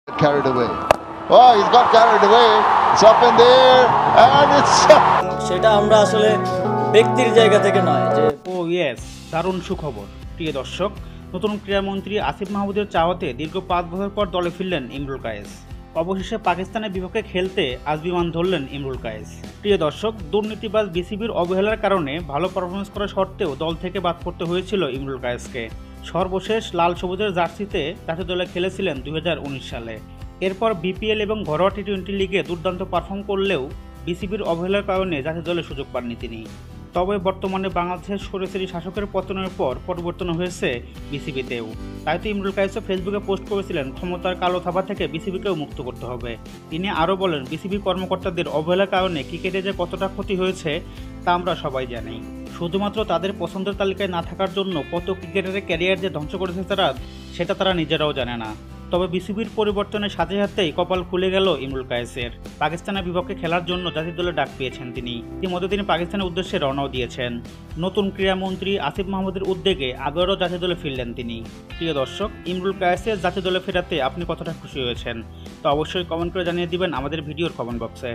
Carried away. Oh, he's got carried away. It's up in there and it's সেটা আমরা আসলে ব্যক্তির জায়গা থেকে নয় যে ইয়েস, দারুণ সুখবর। প্রিয় দর্শক, নতুন ক্রীড়ামন্ত্রী আসিফ মাহমুদের চাওয়াতে দীর্ঘ 5 বছর পর দলে ফিরলেন ইমরুল কায়েস। অবশেষে পাকিস্তানের বিপক্ষে খেলতে আজ বিমান ধরলেন ইমরুল কায়েস। প্রিয় দর্শক, দুর্নীতিবাজ বিসিবির অবহেলার কারণে ভালো পারফরমেন্স করা সত্ত্বেও দল থেকে বাদ পড়তে হয়েছিল ইমরুল কায়েসকে। সর্বশেষ লাল সবুজের জার্সিতে জাতীয় দলে খেলেছিলেন 2019 সালে। এরপর বিপিএল এবং ঘরোয়া টি-20 লিগে দুর্দান্ত পারফর্ম করলেও বিসিবির অবহেলার কারণে জাতীয় দলে সুযোগ পাননি তিনি। তবে বর্তমানে বাংলাদেশের সরাসরি শাসকের পতনের পর পরিবর্তন হয়েছে বিসিবিতেও। তাই তো ইমরুল কায়েসও ফেসবুকে পোস্ট করেছিলেন ক্ষমতার কালো থাবা থেকে বিসিবিকেও মুক্ত করতে হবে। তিনি আরও বলেন, বিসিবি কর্মকর্তাদের অবহেলার কারণে ক্রিকেটে যে কতটা ক্ষতি হয়েছে তা আমরা সবাই জানি। শুধুমাত্র তাদের পছন্দের তালিকায় না থাকার জন্য কত ক্রিকেটারের ক্যারিয়ার যে ধ্বংস করেছে সেটা তারা নিজেরাও জানে না। তবে বিসিবির পরিবর্তনের সাথে সাথেই কপাল খুলে গেল ইমরুল কায়েসের। পাকিস্তানের বিপক্ষে খেলার জন্য জাতীয় দলে ডাক পেয়েছেন তিনি। ইতিমধ্যে তিনি পাকিস্তানের উদ্দেশ্যে রওনাও দিয়েছেন। নতুন ক্রীড়ামন্ত্রী আসিফ মাহমুদের উদ্যোগে আবারও জাতীয় দলে ফিরলেন তিনি। প্রিয় দর্শক, ইমরুল কায়েসের জাতীয় দলে ফেরাতে আপনি কতটা খুশি হয়েছেন তা অবশ্যই কমেন্ট করে জানিয়ে দিবেন আমাদের ভিডিওর কমেন্ট বক্সে।